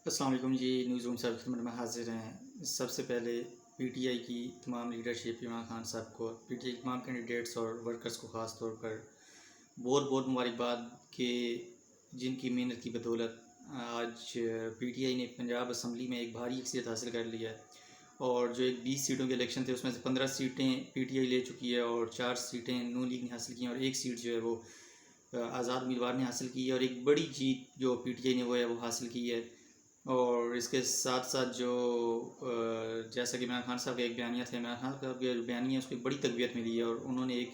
السلام علیکم جی، news room سب خدمت میں حاضر ہیں۔ سب سے پہلے پی ٹی آئی کی تمام لیڈرشپ عمران خان صاحب کو، پی ٹی آئی کے تمام کینڈیڈیٹس اور ورکرز کو خاص طور پر بہت بہت مبارکباد کہ جن کی محنت کی بدولت آج پی ٹی آئی نے پنجاب اسمبلی میں ایک بھاری اکثریت حاصل کر لی ہے، اور جو ایک 20 سیٹوں کے الیکشن تھے اس میں سے 15 سیٹیں پی ٹی آئی لے چکی ہے اور 4 سیٹیں نون لیگ نے حاصل کی ہیں، اور ایک سیٹ جو ہے وہ آزاد امیدوار نے حاصل کی ہے، اور ایک بڑی جیت جو پی ٹی آئی نے وہ ہے وہ حاصل کی ہے۔ اور اس کے ساتھ ساتھ جو جیسا کہ عمران خان صاحب کا ایک بیانیہ تھا، عمران خان صاحب کا جو بیانیہ ہے اس کو ایک بڑی تقویت ملی ہے، اور انہوں نے ایک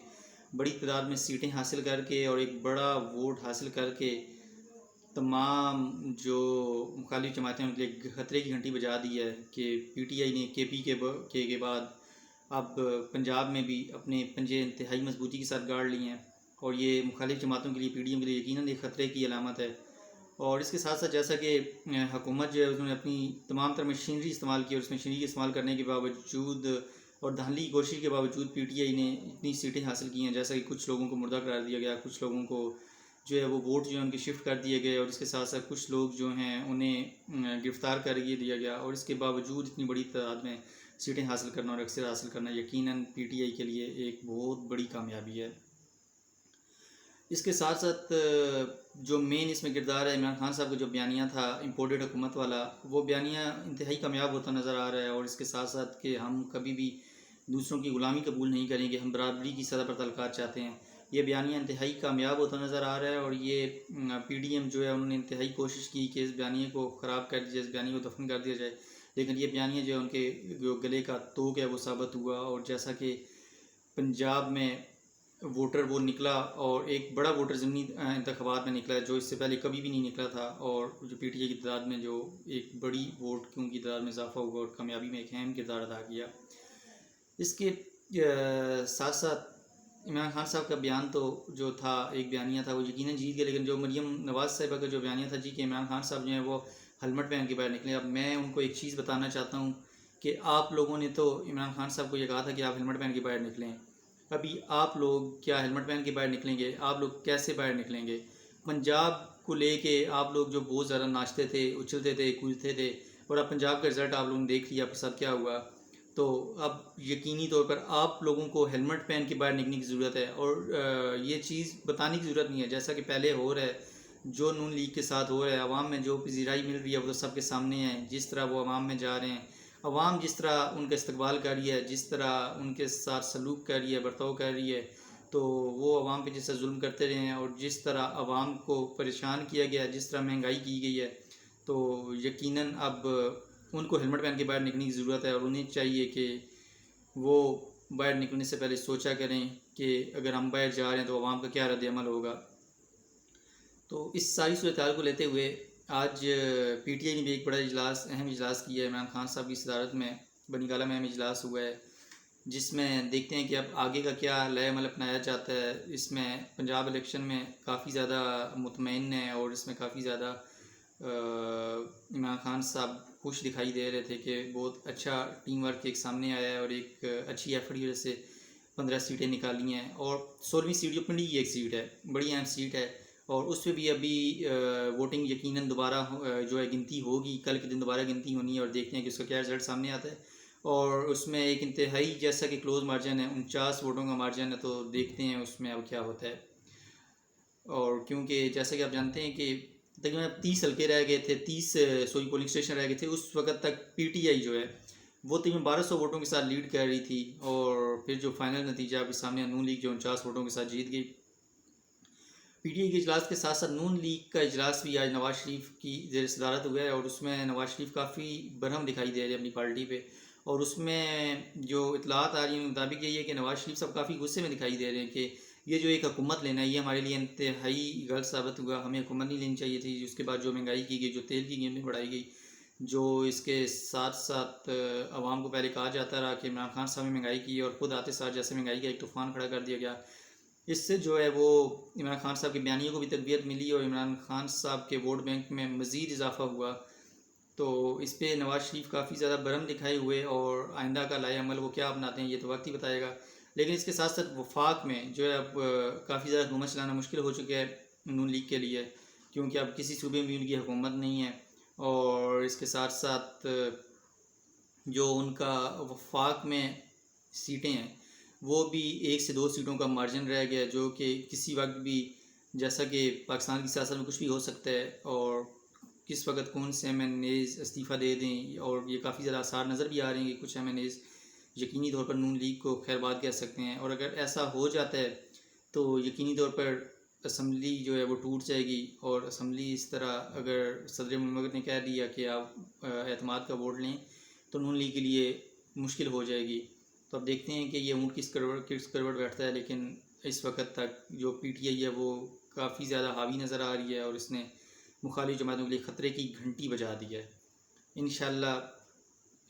بڑی تعداد میں سیٹیں حاصل کر کے اور ایک بڑا ووٹ حاصل کر کے تمام جو مخالف جماعتیں ان کے لیے خطرے کی گھنٹی بجا دی ہے کہ پی ٹی آئی نے کے پی کے بعد اب پنجاب میں بھی اپنے پنجے انتہائی مضبوطی کے ساتھ گاڑ لی ہیں، اور یہ مخالف جماعتوں کے لیے پی ڈی ایم کے لیے یقیناً ایک خطرے کی علامت ہے۔ اور اس کے ساتھ ساتھ جیسا کہ حکومت جو ہے انہوں نے اپنی تمام تر مشینری استعمال کی، اور اس مشینری کے استعمال کرنے کے باوجود اور دھاندلی کی کوشش کے باوجود پی ٹی آئی نے اتنی سیٹیں حاصل کی ہیں، جیسا کہ کچھ لوگوں کو مردہ قرار دیا گیا، کچھ لوگوں کو جو ہے وہ ووٹ جو ہے ان کے شفٹ کر دیے گئے، اور اس کے ساتھ ساتھ کچھ لوگ جو ہیں انہیں گرفتار کر دیا گیا، اور اس کے باوجود اتنی بڑی تعداد میں سیٹیں حاصل کرنا اور اکثر حاصل کرنا یقیناً پی ٹی آئی کے لیے ایک بہت بڑی کامیابی ہے۔ اس کے ساتھ ساتھ جو مین اس میں کردار ہے عمران خان صاحب کا جو بیانیہ تھا امپورٹڈ حکومت والا، وہ بیانیہ انتہائی کامیاب ہوتا نظر آ رہا ہے، اور اس کے ساتھ ساتھ کہ ہم کبھی بھی دوسروں کی غلامی قبول نہیں کریں گے، ہم برابری کی سطح پر تعلقات چاہتے ہیں، یہ بیانیہ انتہائی کامیاب ہوتا نظر آ رہا ہے۔ اور یہ پی ڈی ایم جو ہے انہوں نے انتہائی کوشش کی کہ اس بیانیے کو خراب کر دیا، اس بیانیے کو دفن کر دیا جائے، لیکن یہ بیانیہ جو ہے ان کے جو گلے کا توق ہے وہ ثابت ہوا، اور جیسا کہ پنجاب میں ووٹر وہ نکلا، اور ایک بڑا ووٹر ضمنی انتخابات میں نکلا جو اس سے پہلے کبھی بھی نہیں نکلا تھا، اور جو پی ٹی آئی کی تعداد میں جو ایک بڑی ووٹ کی تعداد میں اضافہ ہوا اور کامیابی میں ایک اہم کردار ادا کیا۔ اس کے ساتھ ساتھ عمران خان صاحب کا بیان تو جو تھا ایک بیانیہ تھا وہ یقیناً جیت گیا، لیکن جو مریم نواز صاحبہ کا جو بیانیہ تھا جی کہ عمران خان صاحب جو ہیں وہ ہیلمٹ پہن کے باہر نکلے، اب میں ان کو ایک چیز بتانا چاہتا ہوں کہ آپ لوگوں نے تو عمران خان صاحب کو یہ کہا تھا کہ آپ ہیلمٹ پہن کے باہر نکلیں، ابھی آپ لوگ کیا ہیلمٹ پہن کے باہر نکلیں گے؟ آپ لوگ کیسے باہر نکلیں گے؟ پنجاب کو لے کے آپ لوگ جو بہت زیادہ ناچتے تھے، اچھلتے تھے، کودتے تھے، اور اب پنجاب کا رزلٹ آپ لوگوں نے دیکھ لیا، آپ کے ساتھ کیا ہوا، تو اب یقینی طور پر آپ لوگوں کو ہیلمٹ پہن کے باہر نکلنے کی ضرورت ہے، اور یہ چیز بتانے کی ضرورت نہیں ہے، جیسا کہ پہلے ہو رہا ہے، جو نون لیگ کے ساتھ ہو رہا ہے، عوام میں جو پذیرائی مل رہی ہے وہ تو سب کے سامنے ہے، جس طرح وہ عوام میں جا رہے ہیں، عوام جس طرح ان کا استقبال کر رہی ہے، جس طرح ان کے ساتھ سلوک کر رہی ہے، برتاؤ کر رہی ہے، تو وہ عوام پہ جس طرح ظلم کرتے رہے ہیں، اور جس طرح عوام کو پریشان کیا گیا ہے، جس طرح مہنگائی کی گئی ہے، تو یقیناً اب ان کو ہیلمٹ پہن کے باہر نکلنے کی ضرورت ہے، اور انہیں چاہیے کہ وہ باہر نکلنے سے پہلے سوچا کریں کہ اگر ہم باہر جا رہے ہیں تو عوام کا کیا رد عمل ہوگا۔ تو اس ساری صورتحال کو لیتے ہوئے آج پی ٹی آئی نے بھی ایک بڑا اجلاس، اہم اجلاس کیا ہے، عمران خان صاحب کی صدارت میں بنی گالہ میں اہم اجلاس ہوا ہے، جس میں دیکھتے ہیں کہ اب آگے کا کیا لائحہ عمل اپنایا جاتا ہے۔ اس میں پنجاب الیکشن میں کافی زیادہ مطمئن ہے، اور اس میں کافی زیادہ عمران خان صاحب خوش دکھائی دے رہے تھے کہ بہت اچھا ٹیم ورک ایک سامنے آیا ہے، اور ایک اچھی ایفرٹ کی وجہ سے 15 سیٹیں نکالی ہیں، اور 16ویں سیٹ جو پنڈی کی ایک سیٹ ہے، بڑی اہم سیٹ ہے، اور اس پہ بھی ابھی ووٹنگ یقیناً دوبارہ جو ہے گنتی ہوگی، کل کے دن دوبارہ گنتی ہونی ہے، اور دیکھتے ہیں کہ اس کا کیا رزلٹ سامنے آتا ہے، اور اس میں ایک انتہائی جیسا کہ کلوز مارجن ہے، 49 ووٹوں کا مارجن ہے، تو دیکھتے ہیں اس میں اب کیا ہوتا ہے۔ اور کیونکہ جیسا کہ آپ جانتے ہیں کہ تقریباً 30 حلقے رہ گئے تھے، 30 پولنگ اسٹیشن رہ گئے تھے، اس وقت تک پی ٹی آئی جو ہے وہ تقریباً 1200 ووٹوں کے ساتھ لیڈ کر رہی تھی، اور پھر جو فائنل نتیجہ آپ کے سامنے نون لیگ جو 49 ووٹوں کے ساتھ جیت گئی۔ پی ٹی آئی کے اجلاس کے ساتھ ساتھ نون لیگ کا اجلاس بھی آج نواز شریف کی زیر صدارت ہوا ہے، اور اس میں نواز شریف کافی برہم دکھائی دے رہے ہیں اپنی پارٹی پہ، اور اس میں جو اطلاعات آ رہی ہیں مطابق یہی ہے کہ نواز شریف صاحب کافی غصے میں دکھائی دے رہے ہیں کہ یہ جو ایک حکومت لینا ہے یہ ہمارے لیے انتہائی غلط ثابت ہوا، ہمیں حکومت نہیں لینی چاہیے تھی۔ اس کے بعد جو مہنگائی کی گئی، جو تیل کی قیمتیں بڑھائی گئی، جو اس کے ساتھ ساتھ عوام کو پہلے کہا جاتا رہا کہ عمران خان صاحب نے مہنگائی کی، اور خود آتے ساتھ جیسے مہنگائی کا ایک طوفان کھڑا کر دیا گیا، اس سے جو ہے وہ عمران خان صاحب کے بیانیے کو بھی تقویت ملی، اور عمران خان صاحب کے ووٹ بینک میں مزید اضافہ ہوا، تو اس پہ نواز شریف کافی زیادہ برہم دکھائے ہوئے، اور آئندہ کا لائحہ عمل وہ کیا اپناتے ہیں یہ تو وقت ہی بتائے گا۔ لیکن اس کے ساتھ ساتھ وفاق میں جو ہے اب کافی زیادہ حکومت چلانا مشکل ہو چکا ہے نون لیگ کے لیے، کیونکہ اب کسی صوبے میں بھی ان کی حکومت نہیں ہے، اور اس کے ساتھ ساتھ جو ان کا وفاق میں سیٹیں ہیں وہ بھی 1 سے 2 سیٹوں کا مارجن رہ گیا، جو کہ کسی وقت بھی، جیسا کہ پاکستان کی سیاست میں کچھ بھی ہو سکتا ہے اور کس وقت کون سے ایم این ایز استعفیٰ دے دیں، اور یہ کافی زیادہ آثار نظر بھی آ رہے ہیں کہ کچھ ایم این ایز یقینی طور پر نون لیگ کو خیر بات کہہ سکتے ہیں، اور اگر ایسا ہو جاتا ہے تو یقینی طور پر اسمبلی جو ہے وہ ٹوٹ جائے گی، اور اسمبلی اس طرح اگر صدر مملکت نے کہہ دیا کہ آپ اعتماد کا ووٹ لیں تو نون لیگ کے لیے مشکل ہو جائے گی۔ تو اب دیکھتے ہیں کہ یہ اونٹ کس کروٹ بیٹھتا ہے، لیکن اس وقت تک جو پی ٹی آئی ہے وہ کافی زیادہ حاوی نظر آ رہی ہے، اور اس نے مخالف جماعتوں کے لیے خطرے کی گھنٹی بجا دی ہے۔ انشاءاللہ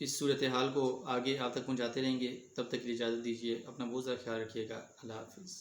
اس صورتحال کو آگے آپ تک پہنچاتے رہیں گے، تب تک کے لیے اجازت دیجیے، اپنا بہت زیادہ خیال رکھیے گا، اللہ حافظ۔